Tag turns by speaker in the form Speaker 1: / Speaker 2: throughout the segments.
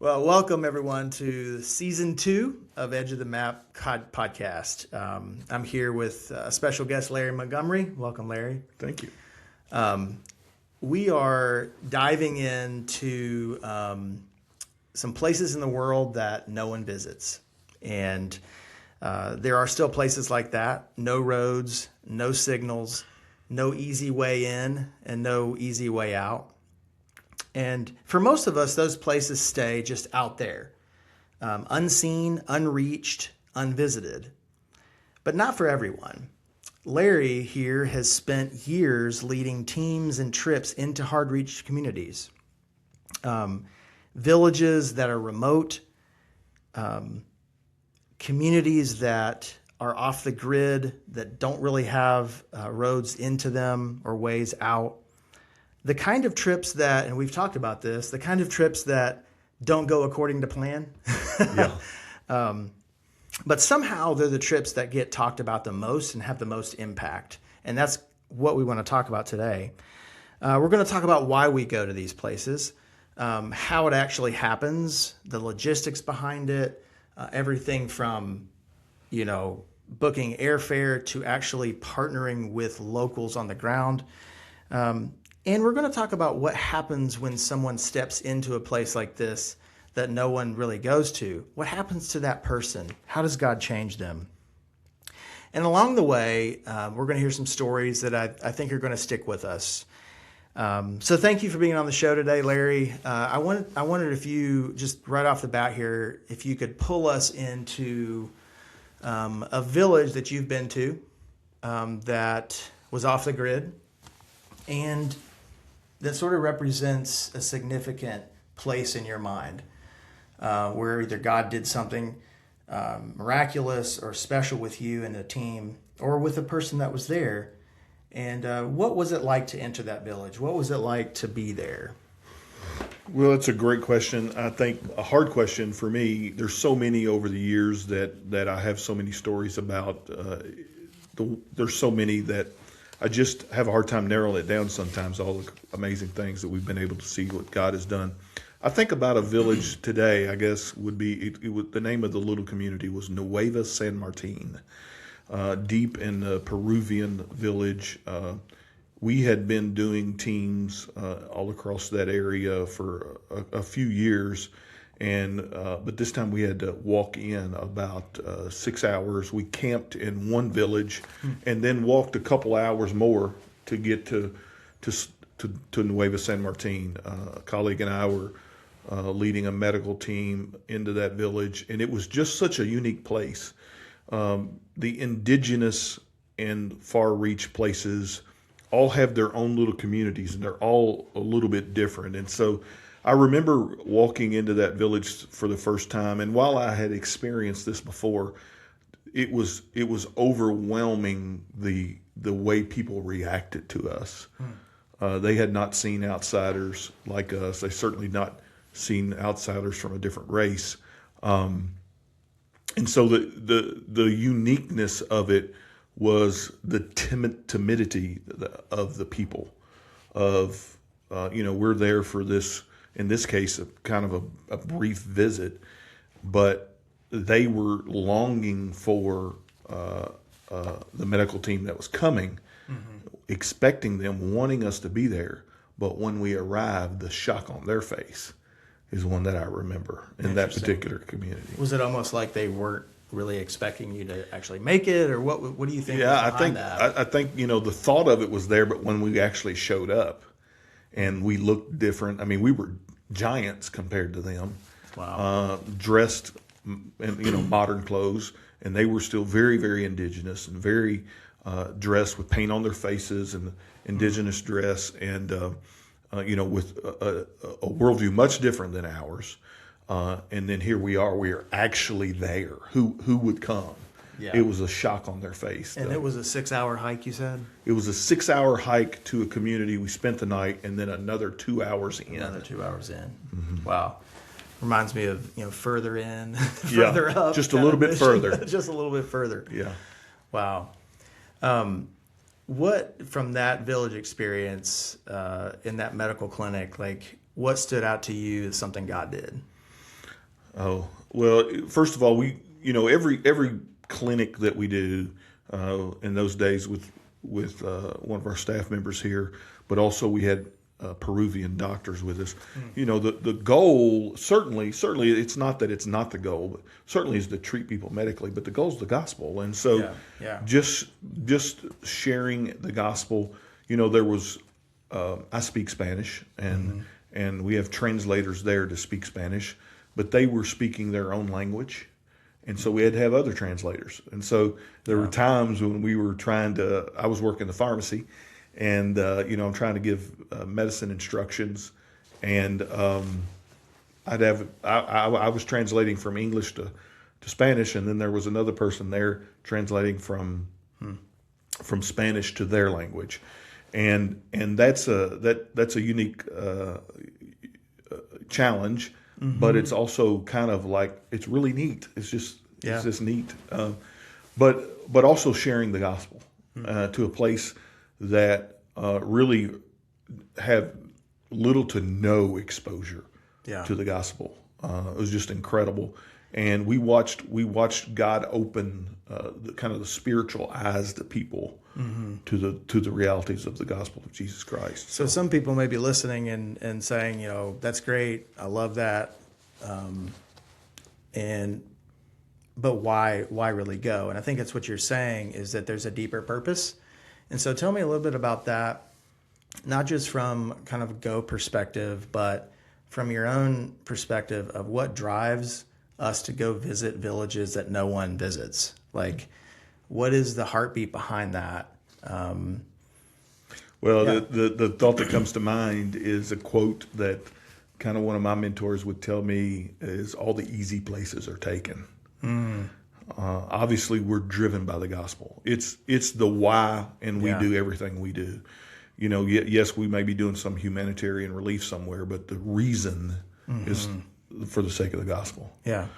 Speaker 1: Well, welcome everyone to season 2 of Edge of the Map podcast. I'm here with special guest Larry Montgomery. Welcome, Larry.
Speaker 2: Thank you.
Speaker 1: We are diving into some places in the world that no one visits. And there are still places like that. No roads, no signals, no easy way in, and no easy way out. And for most of us, those places stay just out there, unseen, unreached, unvisited. But not for everyone. Larry here has spent years leading teams and trips into hard-reached communities, villages that are remote, communities that are off the grid, that don't really have roads into them or ways out. The kind of trips that, and we've talked about this, the kind of trips that don't go according to plan.
Speaker 2: Yeah.
Speaker 1: But somehow they're the trips that get talked about the most and have the most impact. And that's what we want to talk about today. We're going to talk about why we go to these places, how it actually happens, the logistics behind it, everything from, booking airfare to actually partnering with locals on the ground. And we're going to talk about what happens when someone steps into a place like this that no one really goes to. What happens to that person? How does God change them? And along the way, we're going to hear some stories that I think are going to stick with us. So thank you for being on the show today, Larry. I wondered if you, just right off the bat here, if you could pull us into a village that you've been to that was off the grid and that sort of represents a significant place in your mind where either God did something miraculous or special with you and a team or with a person that was there. And what was it like to enter that village? What was it like to be there?
Speaker 2: Well, it's a great question. I think a hard question for me. There's so many over the years that I have so many stories about. There's so many that I just have a hard time narrowing it down sometimes, all the amazing things that we've been able to see what God has done. I think about a village today, I guess, would be, the name of the little community was Nueva San Martin, deep in the Peruvian village. We had been doing teams all across that area for a few years, but this time we had to walk in about 6 hours. We camped in one village and then walked a couple hours more to get to Nueva San Martin. A colleague and I were leading a medical team into that village, and it was just such a unique place. The indigenous and far-reach places all have their own little communities, and they're all a little bit different. And so I remember walking into that village for the first time, and while I had experienced this before, it was overwhelming the way people reacted to us. They had not seen outsiders like us. They certainly not seen outsiders from a different race. And so the uniqueness of it was the timidity of the people. We're there for this, in this case, a kind of a brief visit, but they were longing for the medical team that was coming, expecting them, wanting us to be there. But when we arrived, the shock on their face is one that I remember in that particular community.
Speaker 1: Was it almost like they weren't really expecting you to actually make it, or what do you think?
Speaker 2: Yeah,
Speaker 1: was behind that?
Speaker 2: I think the thought of it was there, but when we actually showed up and we looked different, I mean, we were giants compared to them.
Speaker 1: Wow.
Speaker 2: Dressed in modern clothes, and they were still very, very indigenous and very dressed with paint on their faces and indigenous dress, and with a worldview much different than ours. And then here we are actually there. Who would come? Yeah. It was a shock on their face.
Speaker 1: And it was a 6-hour hike, you said?
Speaker 2: It was a 6-hour hike to a community. We spent the night, and then another 2 hours in.
Speaker 1: Another 2 hours in. Mm-hmm. Wow. Reminds me of, further in, further up.
Speaker 2: Just a little bit further.
Speaker 1: Just a little bit further.
Speaker 2: Yeah.
Speaker 1: Wow. What, from that village experience in that medical clinic, what stood out to you as something God did?
Speaker 2: Oh, well, first of all, every clinic that we do in those days with one of our staff members here, but also we had Peruvian doctors with us. The goal certainly it's not that it's not the goal, but certainly is to treat people medically. But the goal is the gospel, and so just sharing the gospel. There was I speak Spanish, and we have translators there to speak Spanish, but they were speaking their own language. And so we had to have other translators. And so there were times when I was working the pharmacy, and, I'm trying to give medicine instructions. And I was translating from English to Spanish, and then there was another person there translating from Spanish to their language. And that's a unique challenge. But it's also kind of like, it's really neat. It's just neat. But also sharing the gospel to a place that really have little to no exposure to the gospel. It was just incredible. And we watched God open the spiritual eyes to people to the realities of the gospel of Jesus Christ.
Speaker 1: So some people may be listening and saying, that's great, I love that, but why really go? And I think that's what you're saying, is that there's a deeper purpose. And so tell me a little bit about that, not just from kind of a go perspective, but from your own perspective of what drives us to go visit villages that no one visits. Like, what is the heartbeat behind that?
Speaker 2: The thought that comes to mind is a quote that kind of one of my mentors would tell me is, all the easy places are taken. Obviously, we're driven by the gospel. It's the why, and we do everything we do. Yes, we may be doing some humanitarian relief somewhere, but the reason is for the sake of the gospel.
Speaker 1: Yeah.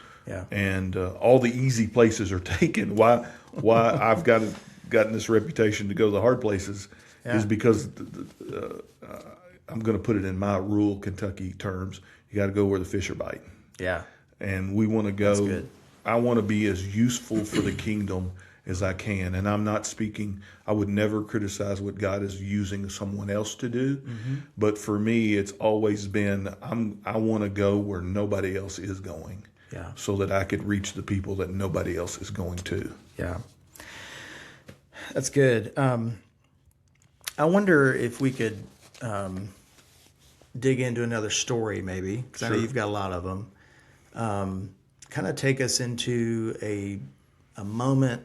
Speaker 2: And all the easy places are taken. Why I've gotten this reputation to go to the hard places is because I'm going to put it in my rural Kentucky terms. You got to go where the fish are biting.
Speaker 1: Yeah.
Speaker 2: And we want to go.
Speaker 1: That's good.
Speaker 2: I want to be as useful for the kingdom as I can. And I'm not speaking, I would never criticize what God is using someone else to do. But for me, it's always been, I want to go where nobody else is going. So that I could reach the people that nobody else is going to.
Speaker 1: Yeah. That's good. I wonder if we could dig into another story maybe, because I know you've got a lot of them. Kind of take us into a moment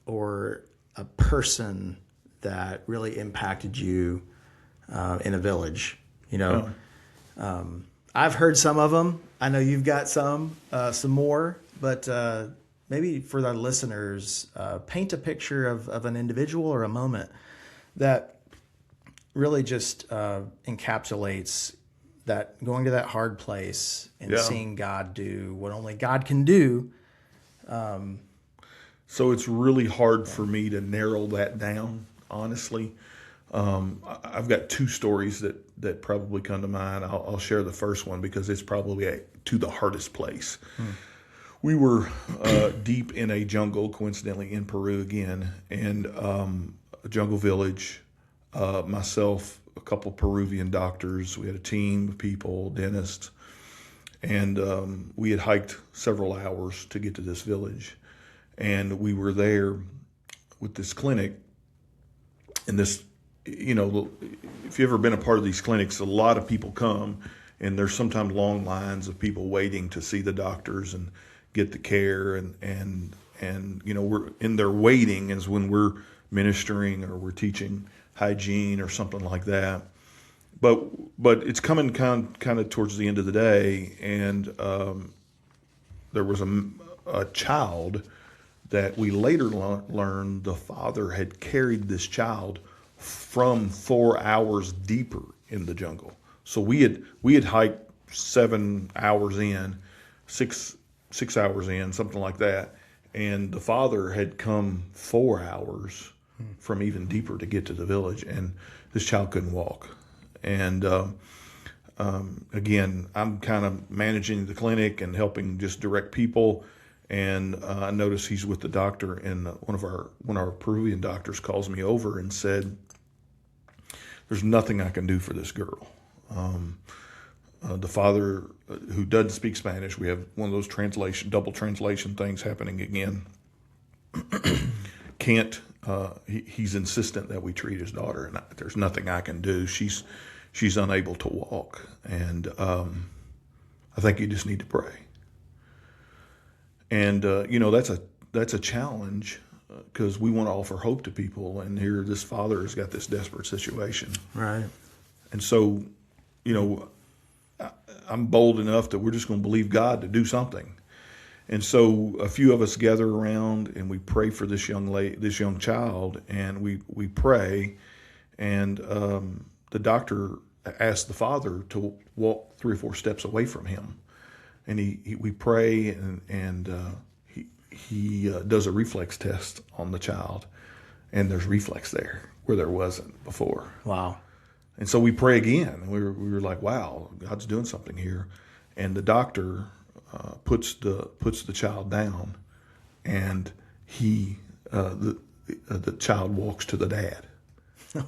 Speaker 1: or a person that really impacted you in a village. I've heard some of them. I know you've got some more, but maybe for our listeners, paint a picture of an individual or a moment that really just encapsulates that, going to that hard place and seeing God do what only God can do.
Speaker 2: So it's really hard for me to narrow that down, honestly. I've got two stories that probably come to mind. I'll share the first one because it's probably to the hardest place. We were deep in a jungle, coincidentally in Peru again, and a jungle village. Myself, a couple Peruvian doctors. We had a team of people, dentists, and we had hiked several hours to get to this village. And we were there with this clinic, and this, if you've ever been a part of these clinics, a lot of people come, and there's sometimes long lines of people waiting to see the doctors and get the care, and we're in there waiting is when we're ministering or we're teaching hygiene or something like that. But it's coming kind of towards the end of the day, and there was a child that we later learned the father had carried this child from 4 hours deeper in the jungle. So we had hiked 7 hours in, six hours in, something like that, and the father had come 4 hours from even deeper to get to the village, and this child couldn't walk. And again, I'm kind of managing the clinic and helping just direct people. And I noticed he's with the doctor, and one of our Peruvian doctors calls me over and said, "There's nothing I can do for this girl." The father, who doesn't speak Spanish, we have one of those double translation things happening again. Can't. He's insistent that we treat his daughter, and there's nothing I can do. She's unable to walk, and I think you just need to pray. And that's a challenge, because we want to offer hope to people, and here this father has got this desperate situation.
Speaker 1: Right.
Speaker 2: And so, I'm bold enough that we're just going to believe God to do something. And so a few of us gather around and we pray for this young child, and we pray, and the doctor asked the father to walk 3 or 4 steps away from him, and we pray, and he does a reflex test on the child, and there's reflex there where there wasn't before.
Speaker 1: Wow. And
Speaker 2: so we pray again, and we were like, wow, God's doing something here. And the doctor puts the child down, and the child walks to the dad.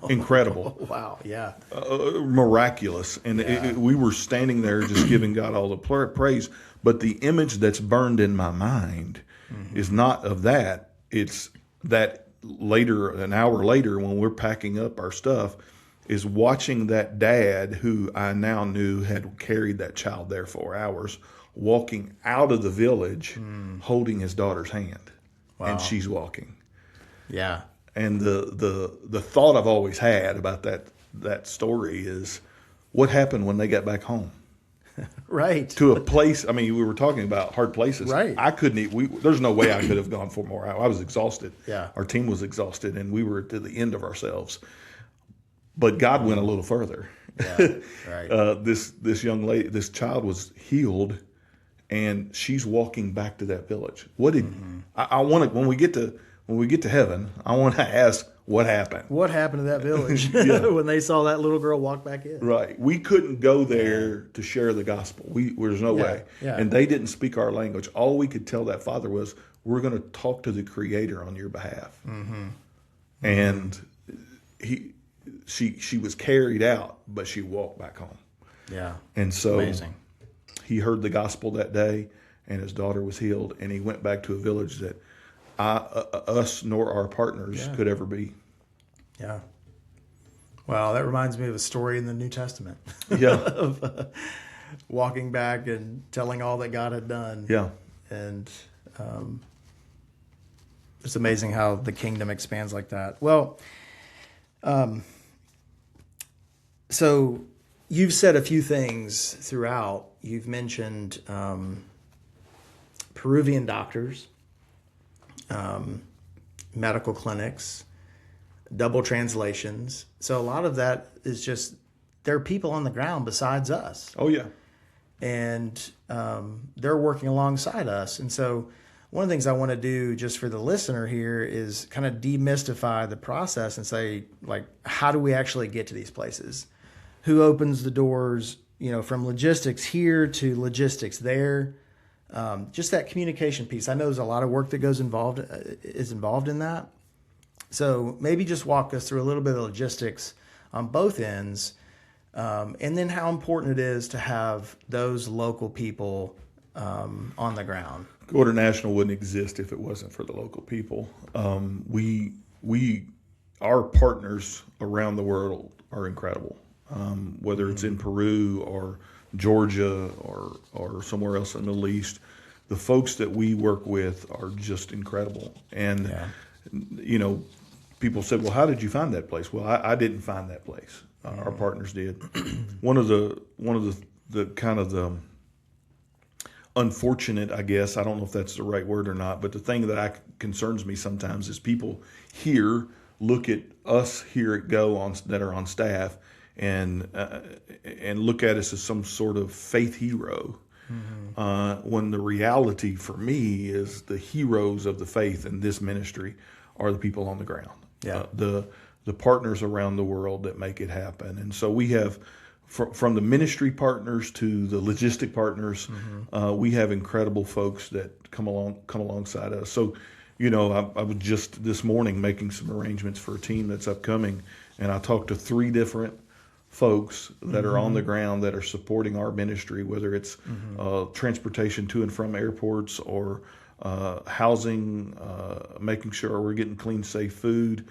Speaker 2: Incredible.
Speaker 1: Wow. Yeah.
Speaker 2: Miraculous. And we were standing there just giving God all the praise. But the image that's burned in my mind is not of that. It's that later, an hour later, when we're packing up our stuff, is watching that dad, who I now knew had carried that child there for hours, walking out of the village, holding his daughter's hand. Wow. And she's walking.
Speaker 1: Yeah. And
Speaker 2: the thought I've always had about that story is, what happened when they got back home?
Speaker 1: Right.
Speaker 2: To a place, I mean, we were talking about hard places.
Speaker 1: Right.
Speaker 2: I couldn't eat. There's no way I could have gone 4 more hours. I was exhausted.
Speaker 1: Yeah.
Speaker 2: Our team was exhausted, and we were to the end of ourselves. But God went a little further.
Speaker 1: Yeah. Right.
Speaker 2: This young lady, this child was healed, and she's walking back to that village. What did I want to, when we get to heaven, I want to ask, what happened?
Speaker 1: What happened to that village when they saw that little girl walk back in?
Speaker 2: Right. We couldn't go there to share the gospel. There's no way.
Speaker 1: Yeah.
Speaker 2: And they didn't speak our language. All we could tell that father was, we're going to talk to the Creator on your behalf. And she was carried out, but she walked back home.
Speaker 1: Yeah.
Speaker 2: And so
Speaker 1: amazing.
Speaker 2: He heard the gospel that day, and his daughter was healed, and he went back to a village that us nor our partners could ever be.
Speaker 1: Yeah. Wow, that reminds me of a story in the New Testament.
Speaker 2: Yeah.
Speaker 1: of walking back and telling all that God had done.
Speaker 2: Yeah.
Speaker 1: And it's amazing how the kingdom expands like that. Well, so you've said a few things throughout. You've mentioned Peruvian doctors, medical clinics, double translations. So a lot of that is just, there are people on the ground besides us.
Speaker 2: Oh, yeah.
Speaker 1: And they're working alongside us. And so one of the things I want to do just for the listener here is kind of demystify the process and say, like, how do we actually get to these places? Who opens the doors, from logistics here to logistics there? Just that communication piece. I know there's a lot of work that is involved in that. So maybe just walk us through a little bit of logistics on both ends, and then how important it is to have those local people on the ground.
Speaker 2: Go National wouldn't exist if it wasn't for the local people. Our partners around the world are incredible. Whether it's in Peru or Georgia or somewhere else in the Middle East, the folks that we work with are just incredible. And people said, "Well, how did you find that place?" Well, I didn't find that place. Our partners did. One of the kind of the unfortunate, I guess, I don't know if that's the right word or not, but the thing that concerns me sometimes is people here look at us here at Go that are on staff and look at us as some sort of faith hero. When the reality for me is the heroes of the faith in this ministry are the people on the ground.
Speaker 1: Yeah.
Speaker 2: The partners around the world that make it happen. And so we have from the ministry partners to the logistic partners, we have incredible folks that come alongside us. So, I was just this morning making some arrangements for a team that's upcoming, and I talked to 3 different folks that are on the ground that are supporting our ministry, whether it's transportation to and from airports or housing, making sure we're getting clean, safe food,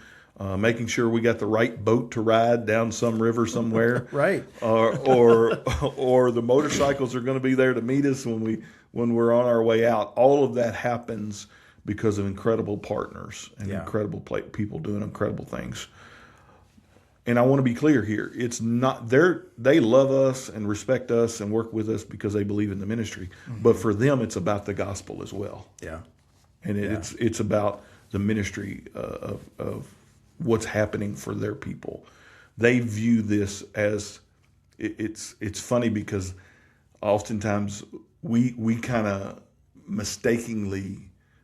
Speaker 2: making sure we got the right boat to ride down some river somewhere,
Speaker 1: Right.
Speaker 2: or the motorcycles are going to be there to meet us when we're on our way out. All of that happens because of incredible partners and incredible people doing incredible things. And I want to be clear here. It's not they love us and respect us and work with us because they believe in the ministry. But for them, it's about the gospel as well.
Speaker 1: Yeah.
Speaker 2: And it's about the ministry of what's happening for their people. They view this as it's funny because oftentimes we kind of mistakenly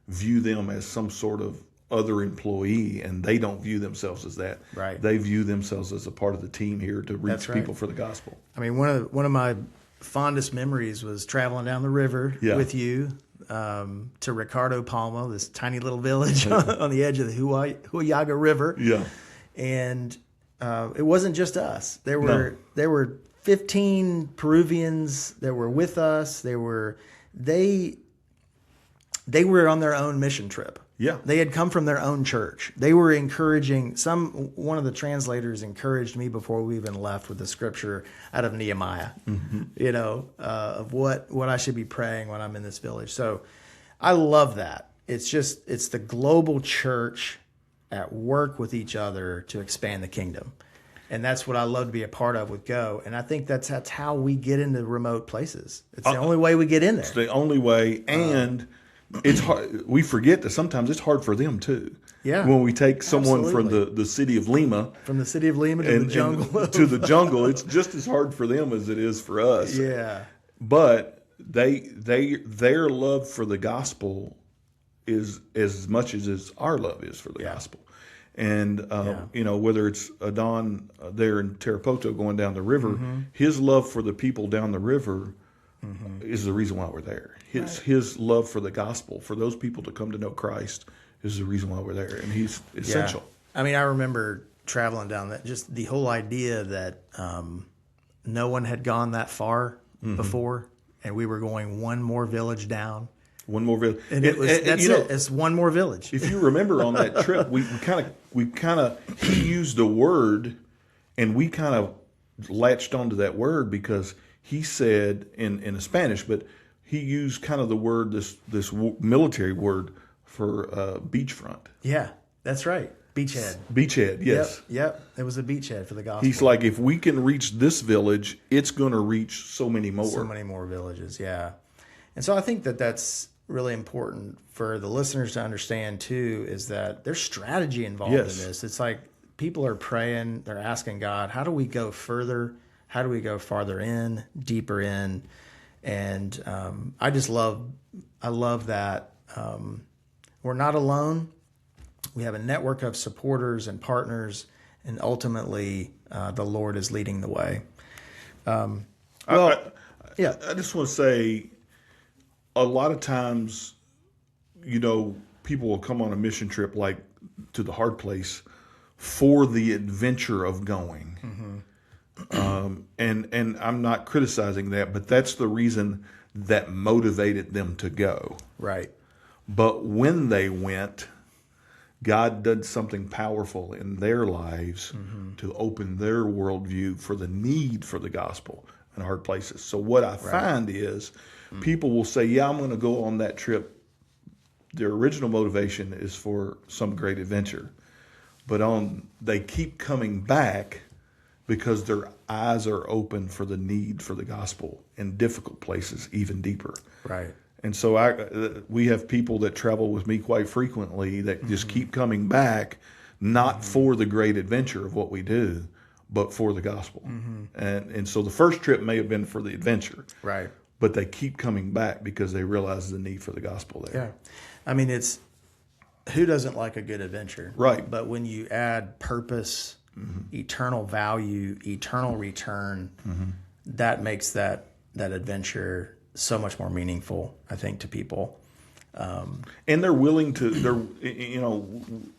Speaker 2: view them as some sort of other employee, and they don't view themselves as that.
Speaker 1: Right.
Speaker 2: They view themselves as a part of the team here to reach people for the gospel.
Speaker 1: I mean, one of my fondest memories was traveling down the river with you to Ricardo Palma, this tiny little village on the edge of the Huallaga River.
Speaker 2: Yeah.
Speaker 1: And it wasn't just us. There were 15 Peruvians that were with us. They were on their own mission trip.
Speaker 2: Yeah.
Speaker 1: They had come from their own church. They were encouraging one of the translators encouraged me before we even left with the scripture out of Nehemiah, of what I should be praying when I'm in this village. So I love that. It's the global church at work with each other to expand the kingdom. And that's what I love to be a part of with Go. And I think that's how we get into remote places. It's the only way we get in there.
Speaker 2: It's the only way. And it's hard. We forget that sometimes it's hard for them too.
Speaker 1: Yeah.
Speaker 2: When we take someone from the city of Lima,
Speaker 1: to the jungle,
Speaker 2: to the jungle, it's just as hard for them as it is for us.
Speaker 1: Yeah.
Speaker 2: But their love for the gospel is as much as our love is for the gospel. And whether it's Adon there in Tarapoto going down the river, his love for the people down the river is the reason why we're there. His love for the gospel, for those people to come to know Christ, is the reason why we're there, and he's essential.
Speaker 1: Yeah. I mean, I remember traveling down that, just the whole idea that no one had gone that far before, and we were going one more village down.
Speaker 2: One more village,
Speaker 1: and it's one more village.
Speaker 2: If you remember on that trip, we kind of he used a word, and we kind of latched onto that word because he said in Spanish, but he used kind of the word, this military word for beachfront.
Speaker 1: Yeah, that's right. Beachhead.
Speaker 2: Beachhead, yes.
Speaker 1: Yep. It was a beachhead for the gospel.
Speaker 2: He's like, if we can reach this village, it's going to reach so many more.
Speaker 1: So many more villages, yeah. And so I think that's really important for the listeners to understand too, is that there's strategy involved in this. It's like people are praying, they're asking God, how do we go further? How do we go farther in, deeper in? And I love that we're not alone. We have a network of supporters and partners, and ultimately the Lord is leading the way.
Speaker 2: I just want to say, a lot of times, people will come on a mission trip like to the hard place for the adventure of going. And I'm not criticizing that, but that's the reason that motivated them to go.
Speaker 1: Right.
Speaker 2: But when they went, God did something powerful in their lives to open their worldview for the need for the gospel in hard places. So what I find is people will say, yeah, I'm going to go on that trip. Their original motivation is for some great adventure. But they keep coming back because their eyes are open for the need for the gospel in difficult places, even deeper.
Speaker 1: Right.
Speaker 2: And so we have people that travel with me quite frequently that just keep coming back, not for the great adventure of what we do, but for the gospel. And so the first trip may have been for the adventure.
Speaker 1: Right.
Speaker 2: But they keep coming back because they realize the need for the gospel there.
Speaker 1: Yeah. I mean, who doesn't like a good adventure?
Speaker 2: Right.
Speaker 1: But when you add purpose eternal value, eternal return, that makes that adventure so much more meaningful, I think, to people.
Speaker 2: And they're willing to.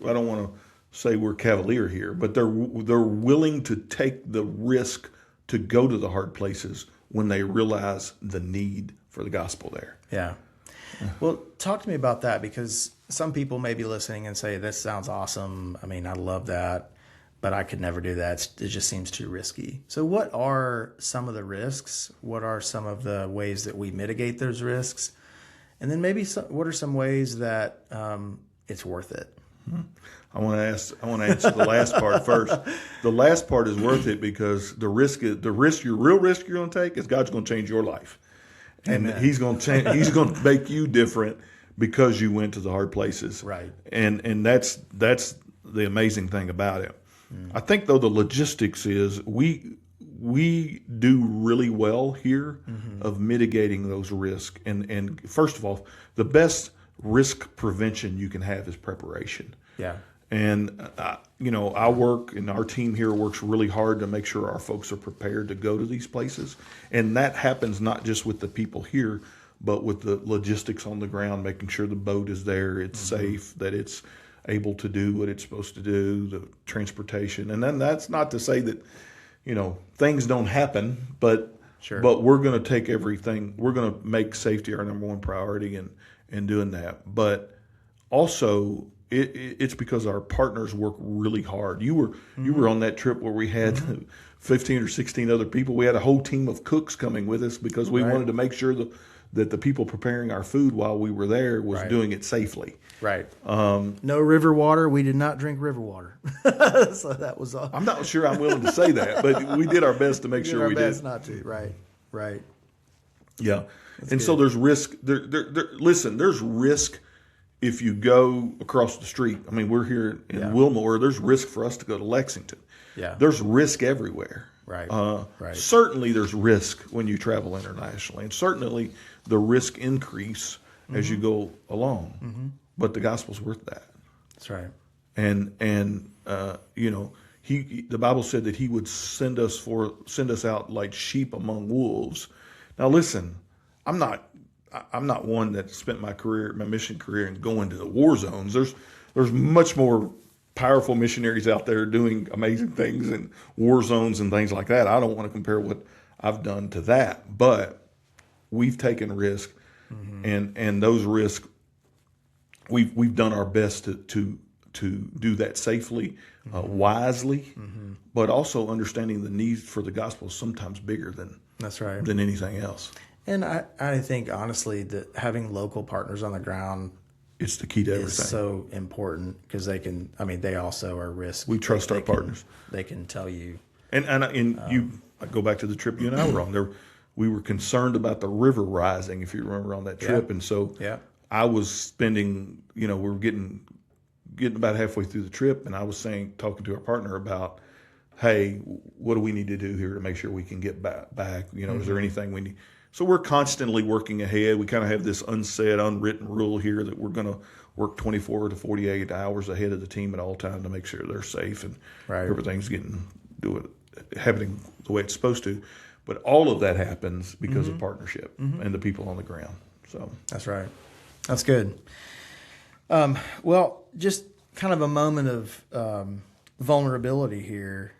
Speaker 2: I don't want to say we're cavalier here, but they're willing to take the risk to go to the hard places when they realize the need for the gospel there.
Speaker 1: Yeah. Well, talk to me about that, because some people may be listening and say, this sounds awesome. I mean, I love that, but I could never do that. It just seems too risky. So what are some of the risks? What are some of the ways that we mitigate those risks? And then maybe what are some ways that it's worth it?
Speaker 2: I want to answer the last part first. The last part is worth it because your real risk you're going to take is God's going to change your life. And Amen. He's going to make you different because you went to the hard places.
Speaker 1: Right.
Speaker 2: And that's the amazing thing about it. I think though the logistics is we do really well here of mitigating those risks. And first of all, the best risk prevention you can have is preparation.
Speaker 1: Yeah.
Speaker 2: And, I work and our team here works really hard to make sure our folks are prepared to go to these places. And that happens not just with the people here, but with the logistics on the ground, making sure the boat is there, it's safe, that it's able to do what it's supposed to do, the transportation. And then that's not to say that, things don't happen, but
Speaker 1: sure.
Speaker 2: But we're going to take everything. We're going to make safety our number one priority in doing that. But also, it's because our partners work really hard. You were on that trip where we had 15 or 16 other people. We had a whole team of cooks coming with us because we wanted to make sure that the people preparing our food while we were there was doing it safely.
Speaker 1: Right. No river water. We did not drink river water. So that was all.
Speaker 2: I'm not sure I'm willing to say that, but we did our best to make sure we did.
Speaker 1: Best not to. Right.
Speaker 2: Yeah. That's good. So there's risk. Listen, there's risk if you go across the street. I mean, we're here in Wilmore. There's risk for us to go to Lexington.
Speaker 1: Yeah.
Speaker 2: There's risk everywhere.
Speaker 1: Right.
Speaker 2: Certainly there's risk when you travel internationally, and certainly the risk increase as you go along. But the gospel's worth that.
Speaker 1: That's right.
Speaker 2: And the Bible said that He would send us out like sheep among wolves. Now listen, I'm not one that spent my mission career in going to the war zones. There's much more powerful missionaries out there doing amazing things in war zones and things like that. I don't want to compare what I've done to that, but we've taken risk, and those risks we've done our best to do that safely, wisely, but also understanding the need for the gospel is sometimes bigger than anything else.
Speaker 1: And I think, honestly, that having local partners on the ground,
Speaker 2: it's the key to everything.
Speaker 1: Is so important because they also are risk.
Speaker 2: We trust our partners.
Speaker 1: They can tell you.
Speaker 2: I go back to the trip you and I were on there. We were concerned about the river rising, if you remember, on that trip. And so I was spending, we were getting about halfway through the trip, and I was talking to our partner about, hey, what do we need to do here to make sure we can get back? Is there anything we need? So we're constantly working ahead. We kind of have this unsaid, unwritten rule here that we're going to work 24 to 48 hours ahead of the team at all times to make sure they're safe and everything's happening the way it's supposed to. But all of that happens because of partnership and the people on the ground. So
Speaker 1: that's right. That's good. Well, just kind of a moment of vulnerability here.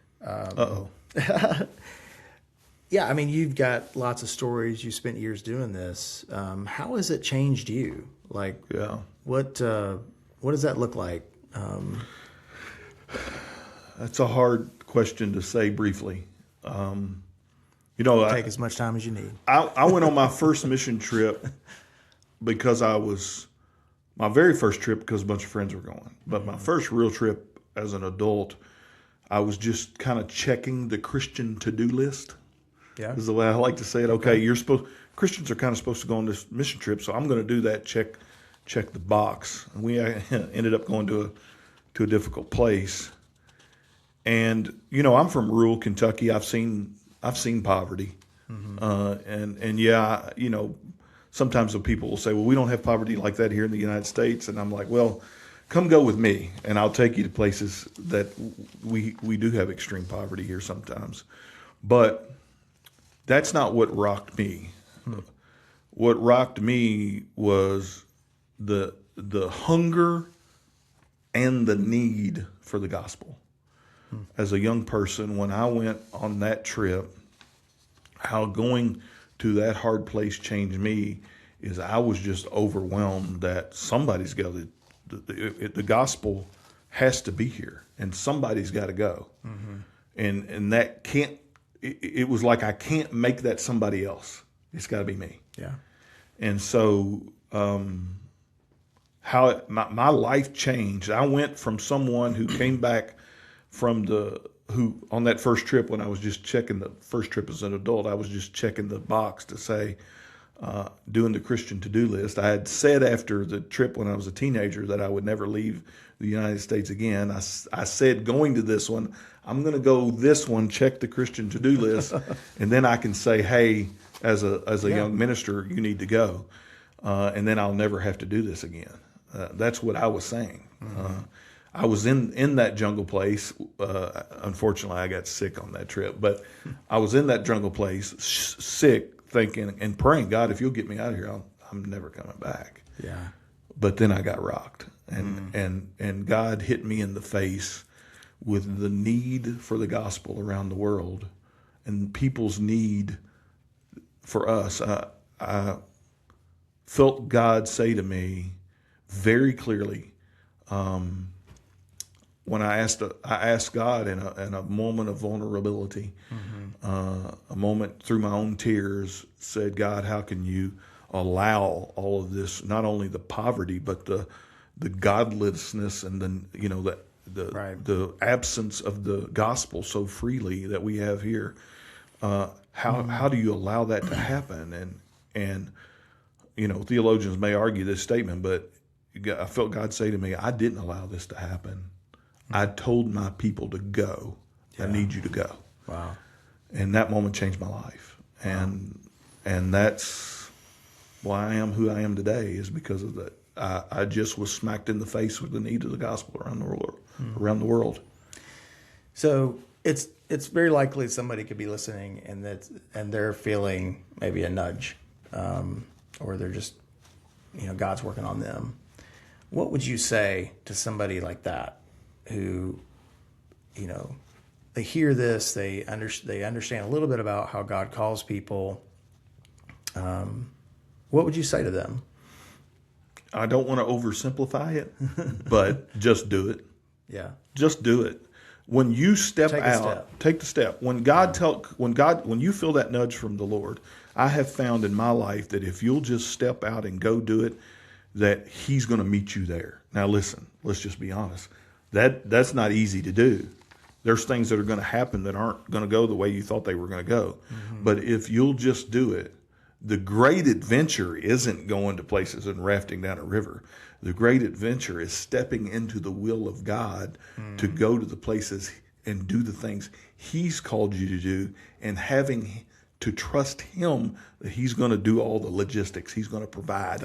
Speaker 1: Yeah, I mean, you've got lots of stories. You spent years doing this. How has it changed you? What does that look like?
Speaker 2: That's a hard question to say briefly.
Speaker 1: Take as much time as you need.
Speaker 2: I went on my first mission trip because my very first trip because a bunch of friends were going. But my first real trip as an adult, I was just kind of checking the Christian to-do list.
Speaker 1: Yeah,
Speaker 2: is the way I like to say it. Okay, Christians are kind of supposed to go on this mission trip, so I'm going to do that. Check the box. And we ended up going to a difficult place. And I'm from rural Kentucky. I've seen poverty, sometimes the people will say, well, we don't have poverty like that here in the United States, and I'm like, well, come go with me, and I'll take you to places that we do have extreme poverty here sometimes. But that's not what rocked me. What rocked me was the hunger and the need for the gospel. As a young person, when I went on that trip, how going to that hard place changed me is I was just overwhelmed that somebody's got to, the gospel has to be here, and somebody's got to go. And that can't, it was like I can't make that somebody else. It's got to be me.
Speaker 1: Yeah.
Speaker 2: And so my life changed. I went from someone who came back from on that first trip, when I was just checking the first trip as an adult, I was just checking the box to say, doing the Christian to-do list. I had said after the trip when I was a teenager that I would never leave the United States again. I said, going to this one, I'm going to go this one, check the Christian to-do list, and then I can say, hey, as a young minister, you need to go. And then I'll never have to do this again. That's what I was saying. I was in that jungle place. Unfortunately, I got sick on that trip, but I was in that jungle place, sick, thinking and praying, God, if you'll get me out of here, I'm never coming back.
Speaker 1: Yeah.
Speaker 2: But then I got rocked, and God hit me in the face with the need for the gospel around the world, and people's need for us. I felt God say to me very clearly, when I asked God in a moment of vulnerability, a moment through my own tears, said, God, how can you allow all of this, not only the poverty, but the godlessness and the absence of the gospel so freely that we have here? How do you allow that to happen? And theologians may argue this statement, but I felt God say to me, I didn't allow this to happen. I told my people to go. I need you to go.
Speaker 1: Wow.
Speaker 2: And that moment changed my life. And that's why I am who I am today, is because of that. I just was smacked in the face with the need of the gospel around the world.
Speaker 1: So it's very likely somebody could be listening and they're feeling maybe a nudge, or they're just, God's working on them. What would you say to somebody like that who, they hear this, they understand a little bit about how God calls people? What would you say to them?
Speaker 2: I don't want to oversimplify it, but just do it.
Speaker 1: Yeah.
Speaker 2: Just do it. When you step out, take the step. When you feel that nudge from the Lord, I have found in my life that if you'll just step out and go do it, that He's going to meet you there. Now listen, let's just be honest. That's not easy to do. There's things that are going to happen that aren't going to go the way you thought they were going to go. But if you'll just do it, the great adventure isn't going to places and rafting down a river. The great adventure is stepping into the will of God to go to the places and do the things He's called you to do, and having to trust Him that He's going to do all the logistics. He's going to provide.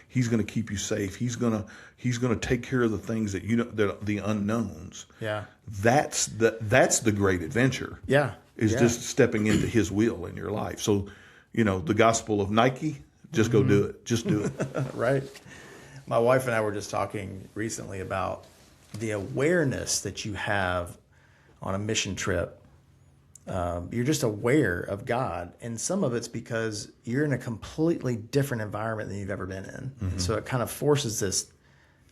Speaker 2: He's going to keep you safe. He's going to take care of the things that the unknowns.
Speaker 1: Yeah.
Speaker 2: That's the great adventure.
Speaker 1: Yeah.
Speaker 2: Is just stepping into His will in your life. So, the gospel of Nike, just go do it. Just do it.
Speaker 1: Right. My wife and I were just talking recently about the awareness that you have on a mission trip. You're just aware of God, and some of it's because you're in a completely different environment than you've ever been in. And so it kind of forces this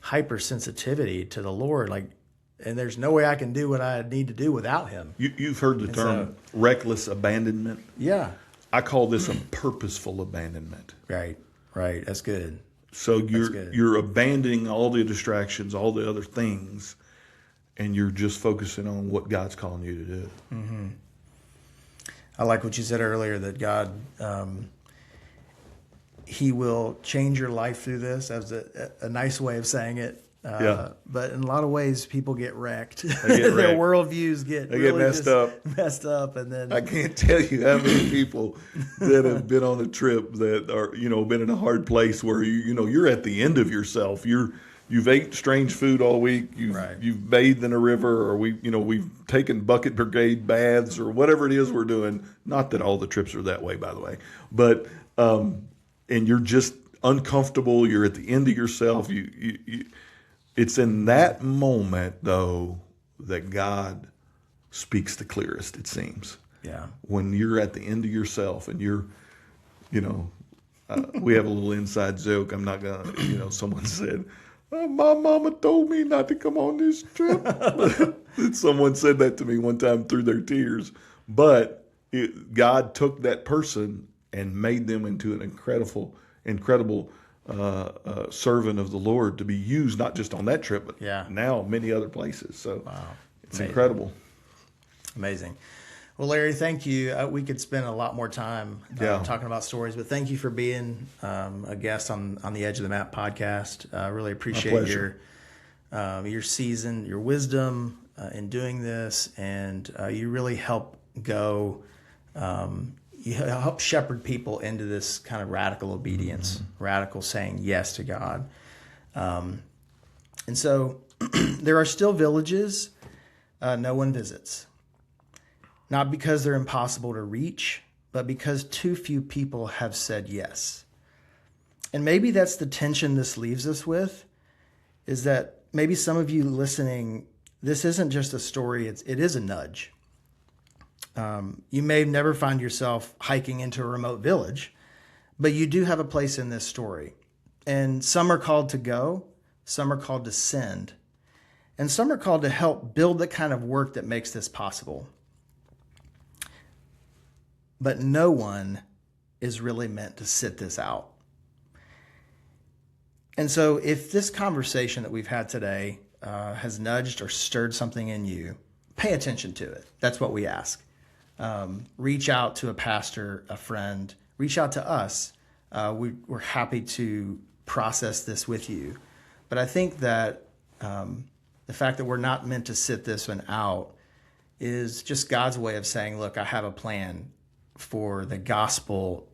Speaker 1: hypersensitivity to the Lord, and there's no way I can do what I need to do without Him.
Speaker 2: You've heard the term reckless abandonment.
Speaker 1: Yeah.
Speaker 2: I call this a purposeful abandonment.
Speaker 1: Right. That's good.
Speaker 2: So you're abandoning all the distractions, all the other things, and you're just focusing on what God's calling you to do.
Speaker 1: I like what you said earlier, that God, He will change your life through this. That was a nice way of saying it. But in a lot of ways, people get wrecked. Their worldviews get messed up, and then
Speaker 2: I can't tell you how many people that have been on a trip that are been in a hard place where you're at the end of yourself. You're you've ate strange food all week. You've bathed in a river, or we've taken bucket brigade baths, or whatever it is we're doing. Not that all the trips are that way, by the way, but and you're just uncomfortable. You're at the end of yourself. It's in that moment, though, that God speaks the clearest, it seems.
Speaker 1: Yeah.
Speaker 2: When you're at the end of yourself and you're, we have a little inside joke. I'm not going to, someone said, my mama told me not to come on this trip. Someone said that to me one time through their tears. But God took that person and made them into an incredible servant of the Lord to be used, not just on that trip, but now many other places. So it's incredible.
Speaker 1: Amazing. Well, Larry, thank you. We could spend a lot more time talking about stories, but thank you for being a guest on the Edge of the Map podcast. I really appreciate your season, your wisdom in doing this, and you really help you help shepherd people into this kind of radical obedience, radical saying yes to God. And so there are still villages no one visits. Not because they're impossible to reach, but because too few people have said yes. And maybe that's the tension this leaves us with, is that maybe some of you listening, this isn't just a story, it is a nudge. You may never find yourself hiking into a remote village, but you do have a place in this story. And some are called to go, some are called to send, and some are called to help build the kind of work that makes this possible. But no one is really meant to sit this out. And so if this conversation that we've had today has nudged or stirred something in you, pay attention to it. That's what we ask. Reach out to a pastor, a friend. Reach out to us. We're happy to process this with you. But I think that the fact that we're not meant to sit this one out is just God's way of saying, look, I have a plan for the gospel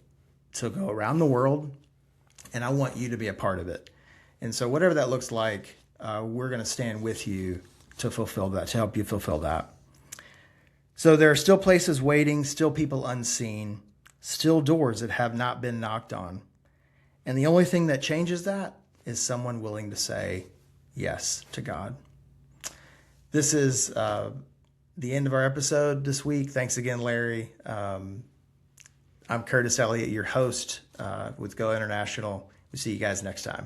Speaker 1: to go around the world, and I want you to be a part of it. And so whatever that looks like, we're going to stand with you to fulfill that, to help you fulfill that. So there are still places waiting, still people unseen, still doors that have not been knocked on. And the only thing that changes that is someone willing to say yes to God. This is the end of our episode this week. Thanks again, Larry. I'm Curtis Elliott, your host with Go International. We'll see you guys next time.